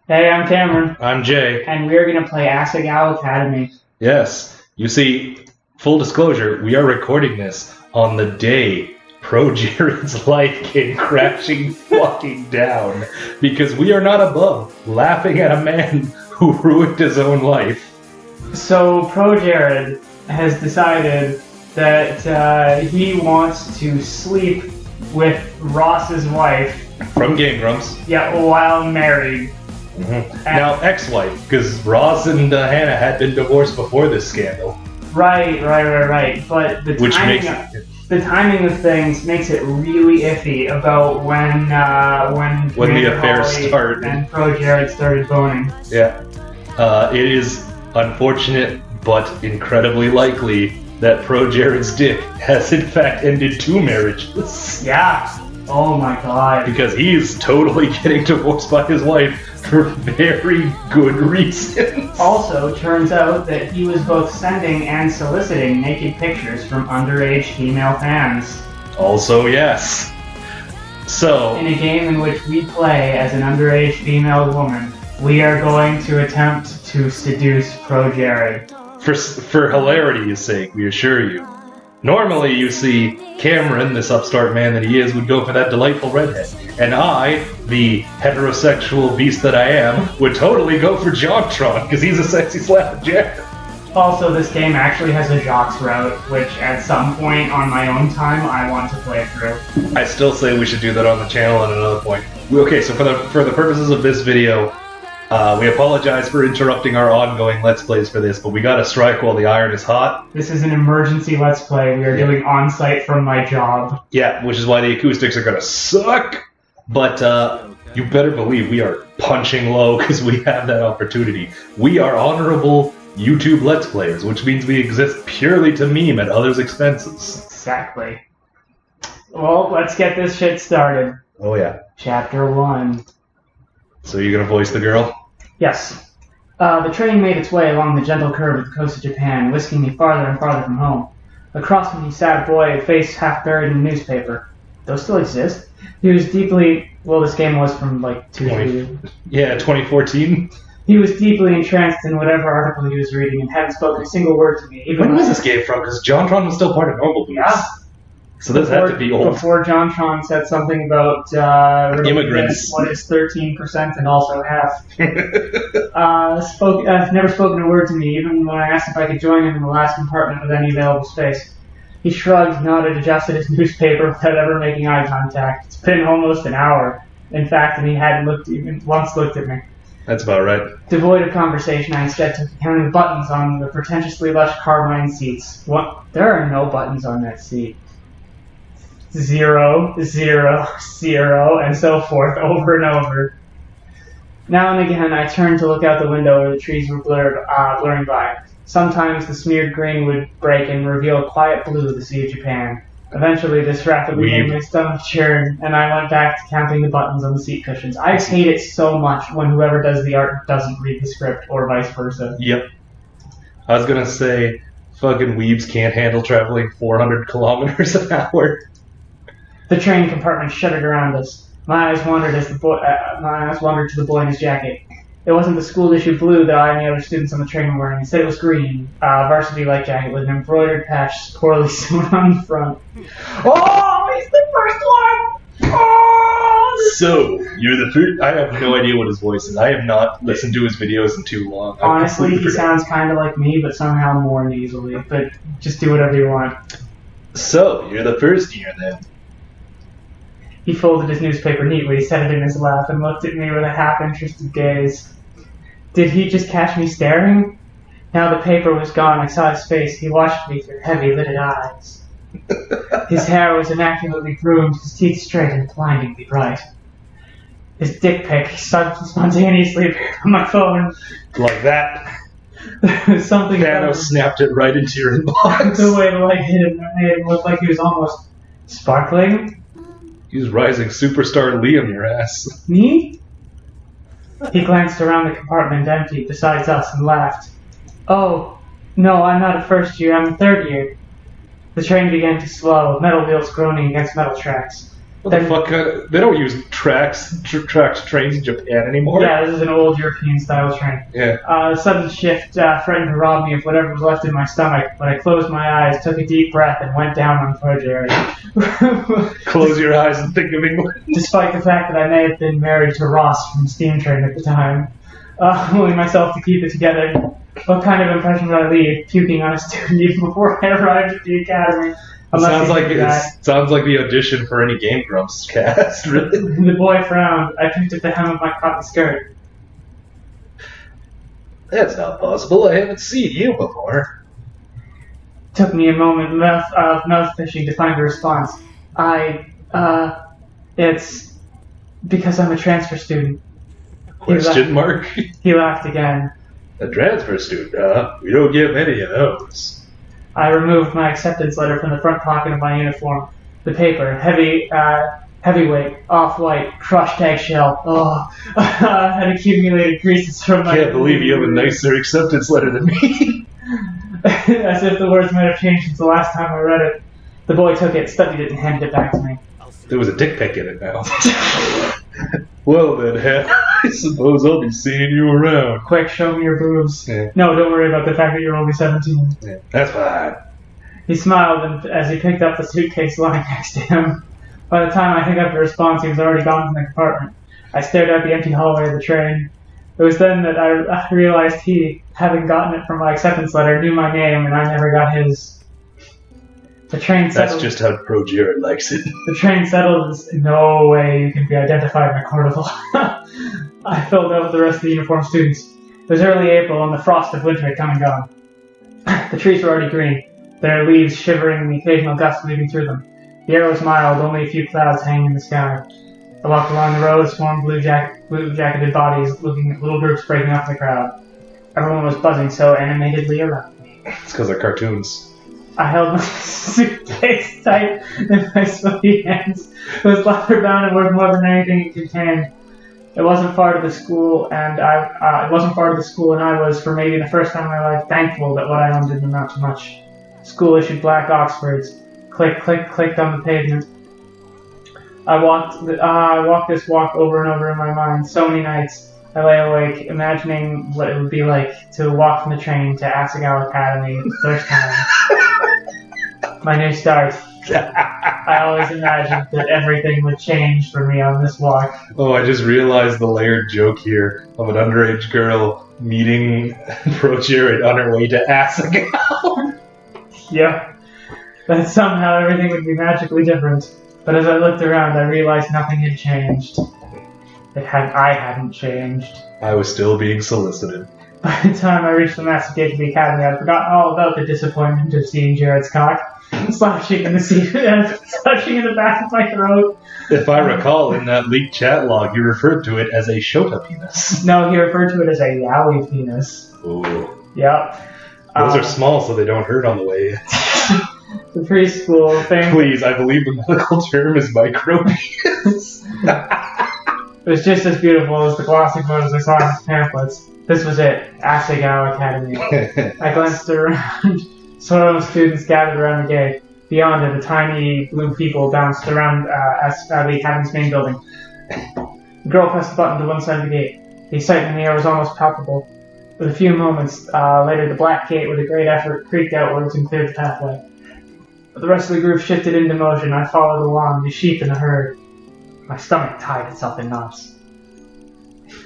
Hey, I'm Cameron. I'm Jay. And we're going to play Asagao Academy. Yes. You see, full disclosure, we are recording this on the day ProJared's life came crashing fucking down because we are not above laughing at a man who ruined his own life. So ProJared has decided that he wants to sleep with Ross's wife. From Game Grumps. Yeah, while married. Mm-hmm. Now, ex-wife, because Ross and Hannah had been divorced before this scandal. Right. But the timing of things makes it really iffy about when the affair started and ProJared started boning. Yeah. It is unfortunate but incredibly likely that ProJared's dick has in fact ended 2 marriages. Yeah. Oh my god. Because he's totally getting divorced by his wife for very good reasons. Also, turns out that he was both sending and soliciting naked pictures from underage female fans. Also, yes. So, in a game in which we play as an underage female woman, we are going to attempt to seduce ProJared. For hilarity's sake, we assure you. Normally, you see, Cameron, this upstart man that he is, would go for that delightful redhead. And I, the heterosexual beast that I am, would totally go for JonTron, because he's a sexy slapjack. Also, this game actually has a Jocks route, which at some point on my own time, I want to play through. I still say we should do that on the channel at another point. Okay, so for the purposes of this video, we apologize for interrupting our ongoing Let's Plays for this, but we gotta strike while the iron is hot. This is an emergency Let's Play. We are doing on-site from my job. Yeah, which is why the acoustics are gonna suck. But you better believe we are punching low because we have that opportunity. We are honorable YouTube Let's Players, which means we exist purely to meme at others' expenses. Exactly. Well, let's get this shit started. Oh yeah. Chapter 1. So you're gonna voice the girl? Yes. The train made its way along the gentle curve of the coast of Japan, whisking me farther and farther from home. Across me sat a boy, face half buried in a newspaper. Those still exist? He was deeply... Well, this game was from, like, 2014? He was deeply entranced in whatever article he was reading and hadn't spoken a single word to me. When was this game from? Because JonTron was still part of Normal Boost. Yeah. So this had to be old. Before JonTron said something about immigrants. What is 13% and also half. Never spoken a word to me, even when I asked if I could join him in the last compartment with any available space. He shrugged, nodded, adjusted his newspaper without ever making eye contact. It's been almost an hour, in fact, and he hadn't even once looked at me. That's about right. Devoid of conversation, I instead took counting the buttons on the pretentiously lush carmine seats. What? There are no buttons on that seat. 0, 0, 0, and so forth, over and over. Now and again, I turned to look out the window where the trees were blurring by. Sometimes the smeared green would break and reveal a quiet blue of the Sea of Japan. Eventually, this rapidly made my stomach churn, and I went back to counting the buttons on the seat cushions. I hate it so much when whoever does the art doesn't read the script, or vice versa. Yep. I was gonna say, fucking weebs can't handle traveling 400 kilometers an hour. The train compartment shuddered around us. My eyes wandered to the boy in his jacket. It wasn't the school-issue blue that I and the other students on the train were wearing. Instead, it was green, varsity-like jacket with an embroidered patch poorly sewn on the front. Oh, he's the first one! Oh! So, you're the first... I have no idea what his voice is. I have not listened to his videos in too long. Honestly, he sounds kind of like me, but somehow more nasally. But just do whatever you want. So, you're the first year, then. He folded his newspaper neatly, set it in his lap, and looked at me with a half-interested gaze. Did he just catch me staring? Now the paper was gone, I saw his face. He watched me through heavy-lidded eyes. His hair was immaculately groomed, his teeth straight and blindingly bright. His dick pic spontaneously appeared on my phone. Like that. Something Thanos snapped it right into your inbox. The way the light hit him made him look like he was almost sparkling. He's rising superstar Liam your ass. Me? He glanced around the compartment empty besides us and laughed. Oh, no, I'm not a first year, I'm a third year. The train began to slow, metal wheels groaning against metal tracks. What the fuck? They don't use trains in Japan anymore. Yeah, this is an old European-style train. Yeah. A sudden shift threatened to rob me of whatever was left in my stomach, but I closed my eyes, took a deep breath, and went down on ProJared. Close your eyes and think of England. Despite the fact that I may have been married to Ross from Steam Train at the time, humbling myself to keep it together. What kind of impression did I leave, puking on a student even before I arrived at the academy? Sounds like the audition for any Game Grumps cast, really. The boy frowned. I picked at the hem of my cotton skirt. That's not possible. I haven't seen you before. Took me a moment of mouth fishing to find a response. It's because I'm a transfer student. Question mark? He laughed again. A transfer student, huh? We don't get many of those. I removed my acceptance letter from the front pocket of my uniform. The paper, heavyweight, off-white, crushed eggshell. Had accumulated creases from my... Can't believe you have a nicer acceptance letter than me. As if the words might have changed since the last time I read it. The boy took it, studied it, and handed it back to me. There was a dick pic in it now. Well then, I suppose I'll be seeing you around. Quick, show me your boobs. Yeah. No, don't worry about the fact that you're only 17. Yeah, that's fine. He smiled as he picked up the suitcase lying next to him. By the time I hiccupped a response, he was already gone from the compartment. I stared out the empty hallway of the train. It was then that I realized he, having gotten it from my acceptance letter, knew my name, and I never got his. The train settled. That's just how ProJared likes it. The train settled. No way you can be identified in a court of law. I filled out with the rest of the uniformed students. It was early April, and the frost of winter had come and gone. The trees were already green, their leaves shivering and the occasional gust weaving through them. The air was mild, only a few clouds hanging in the sky. I walked along the road, swarmed blue-jacketed bodies, looking at little groups breaking up the crowd. Everyone was buzzing so animatedly around me. It's because they're cartoons. I held my suitcase tight in my sweaty hands. It was leather-bound and worth more than anything it contained. It wasn't far to the school, and I was, for maybe the first time in my life, thankful that what I owned didn't amount to much. School issued black Oxfords. Click, click, clicked on the pavement. I walked this walk over and over in my mind. So many nights I lay awake, imagining what it would be like to walk from the train to Asagao Academy the first time. My new start. I always imagined that everything would change for me on this walk. Oh, I just realized the layered joke here of an underage girl meeting ProJared on her way to Asagao. Yeah. That somehow everything would be magically different. But as I looked around, I realized nothing had changed. I hadn't changed. I was still being solicited. By the time I reached the massive gate of the academy, I'd forgotten all about the disappointment of seeing Jared's cock, slashing in the back of my throat. If I recall, in that leaked chat log, you referred to it as a Shota penis. No, he referred to it as a yaoi penis. Ooh. Yep. Those are small, so they don't hurt on the way. The preschool thing. Please, I believe the medical term is micro penis. It was just as beautiful as the glossy photos I saw in his pamphlets. This was it, Asagao Academy. I glanced around. Some students gathered around the gate. Beyond it, the tiny blue people bounced around the academy's main building. The girl pressed the button to one side of the gate. The excitement in the air was almost palpable. With a few moments later, the black gate, with a great effort, creaked outwards and cleared the pathway. But the rest of the group shifted into motion. I followed along, the sheep in the herd. My stomach tied itself in knots.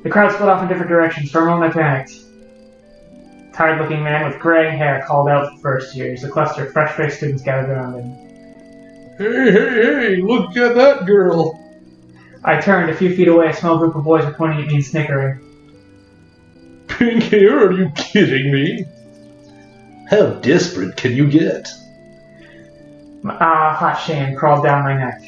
The crowd split off in different directions. For a moment, I panicked. A tired-looking man with graying hair called out for first years. A cluster of fresh-faced students gathered around him. Hey, look at that girl! I turned. A few feet away, a small group of boys were pointing at me and snickering. Pink hair? Are you kidding me? How desperate can you get? Hot shame crawled down my neck.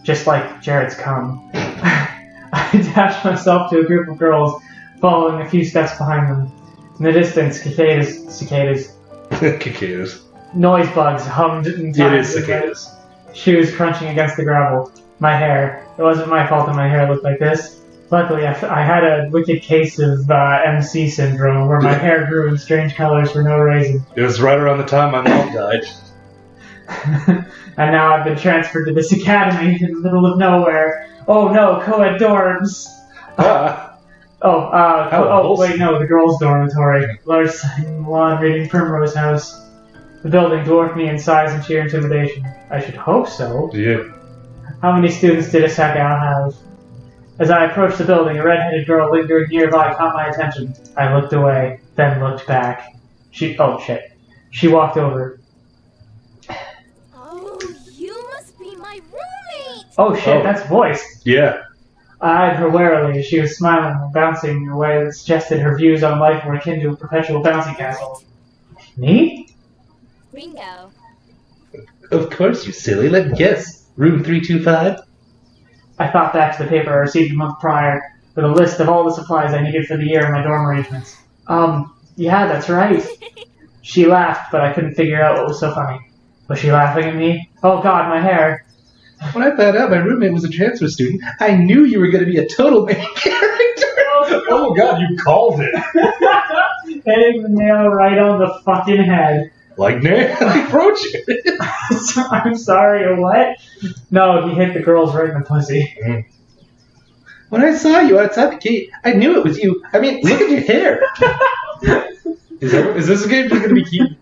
Just like Jared's cum. I attached myself to a group of girls, following a few steps behind them. In the distance, cicadas. Cicadas. Noise bugs hummed in time. It is cicadas. Shoes crunching against the gravel. My hair. It wasn't my fault that my hair looked like this. Luckily, I had a wicked case of MC syndrome, where my hair grew in strange colors for no reason. It was right around the time my mom died. And now I've been transferred to this academy in the middle of nowhere. Oh no, co-ed dorms! Wait, no, the girls' dormitory. Large sign in the lawn reading Primrose House. The building dwarfed me in size and sheer intimidation. I should hope so. Yeah. How many students did Asagao have? As I approached the building, a red-headed girl lingering nearby caught my attention. I looked away, then looked back. She walked over. Oh, you must be my roommate! Oh shit, that's voiced. Yeah. I eyed her warily as she was smiling and bouncing in a way that suggested her views on life were akin to a perpetual bouncy castle. Me? Bingo. Of course, you silly. Let me guess. Room 325? I thought back to the paper I received a month prior with a list of all the supplies I needed for the year in my dorm arrangements. Yeah, that's right. She laughed, but I couldn't figure out what was so funny. Was she laughing at me? Oh god, my hair. When I found out my roommate was a transfer student, I knew you were going to be a total main character. Oh god, you called it. Hitting the nail right on the fucking head. Like ProJared. I'm sorry, a what? No, he hit the girls right in the pussy. When I saw you outside the gate, I knew it was you. I mean, look at your hair. Is this a game you're going to be keeping?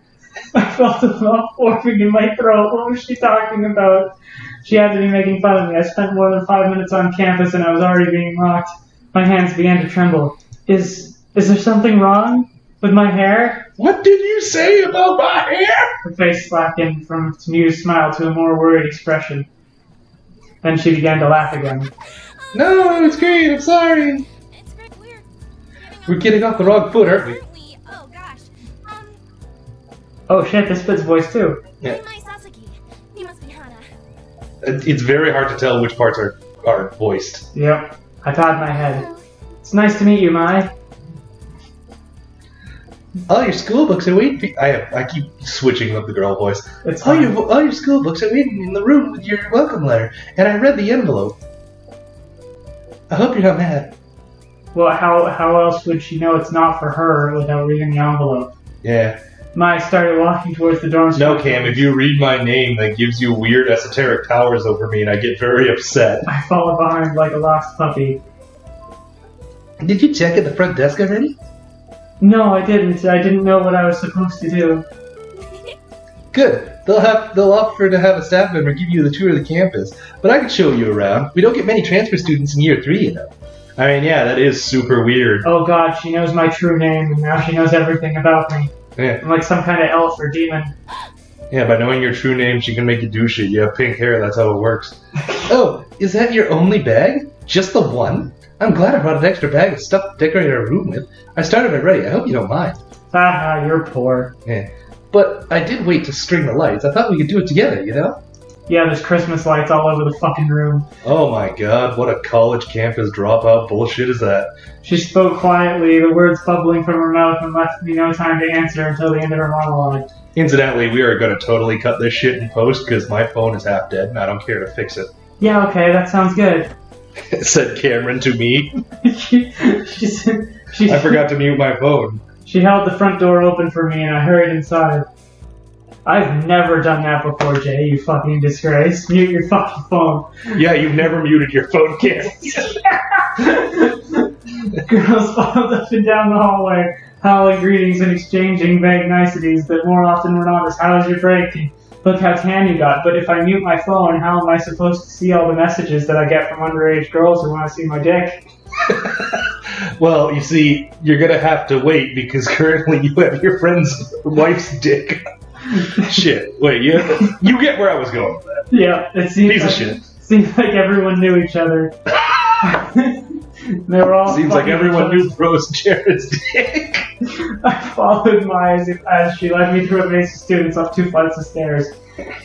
I felt a lump forming in my throat. What was she talking about? She had to be making fun of me. I spent more than 5 minutes on campus and I was already being mocked. My hands began to tremble. Is there something wrong with my hair? What did you say about my hair? Her face slackened from its amused smile to a more worried expression. Then she began to laugh again. No, it's great. I'm sorry. It's very weird. We're getting off the wrong foot, aren't we? Oh gosh. Oh shit, this fits voice too. Yeah. My Sasaki. You must be Hana. It's very hard to tell which parts are voiced. Yep. I nodded my head. It's nice to meet you, Mai. All your school books are waiting. I keep switching up the girl voice. It's all fine. your school books are waiting in the room with your welcome letter, and I read the envelope. I hope you're not mad. Well, how else would she know it's not for her without reading the envelope? Yeah. Mai started walking towards the dorm. No, Cam, if you read my name, that gives you weird esoteric powers over me, and I get very upset. I fall behind like a lost puppy. Did you check at the front desk already? No, I didn't. I didn't know what I was supposed to do. Good. They'll offer to have a staff member give you the tour of the campus, but I can show you around. We don't get many transfer students in year 3, you know. I mean, yeah, that is super weird. Oh god, she knows my true name, and now she knows everything about me. Yeah. I'm like some kind of elf or demon. Yeah, by knowing your true name, she can make you do shit. You have pink hair, that's how it works. Oh, is that your only bag? Just the one? I'm glad I brought an extra bag of stuff to decorate our room with. I started already. I hope you don't mind. Haha, you're poor. Yeah. But I did wait to string the lights. I thought we could do it together, you know? Yeah, there's Christmas lights all over the fucking room. Oh my god, what a college campus dropout bullshit is that? She spoke quietly, the words bubbling from her mouth, and left me no time to answer until the end of her monologue. Incidentally, we are going to totally cut this shit in post because my phone is half dead and I don't care to fix it. Yeah, okay, that sounds good. Said Cameron to me. she I forgot to mute my phone. She held the front door open for me and I hurried inside. I've never done that before, Jay, you fucking disgrace. Mute your fucking phone. Yeah, you've never muted your phone, kid. Girls filed up and down the hallway, howling greetings and exchanging vague niceties that more often were not as, "How's your break? Look how tan you got." But if I mute my phone, how am I supposed to see all the messages that I get from underage girls who want to see my dick? Well, you see, you're going to have to wait because currently you have your friend's wife's dick. Shit. Wait, you get where I was going with that. Yeah, it seems Piece like, of shit. Seems like everyone knew each other. They were all Seems like everyone knew ProJared's dick. I followed Mai as she led me through a maze of students up 2 flights of stairs.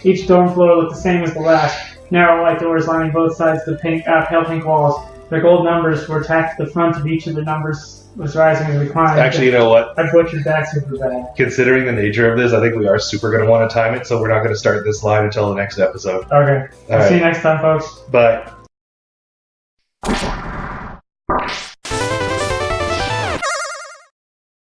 Each dorm floor looked the same as the last. Narrow white doors lining both sides of the pale pink walls. Their gold numbers were tacked to the front of each of the numbers was rising as we climbed. Actually, you know what? I butchered that super bad. Considering the nature of this, I think we are super going to want to time it, so we're not going to start this live until the next episode. Okay. All right. See you next time, folks. Bye.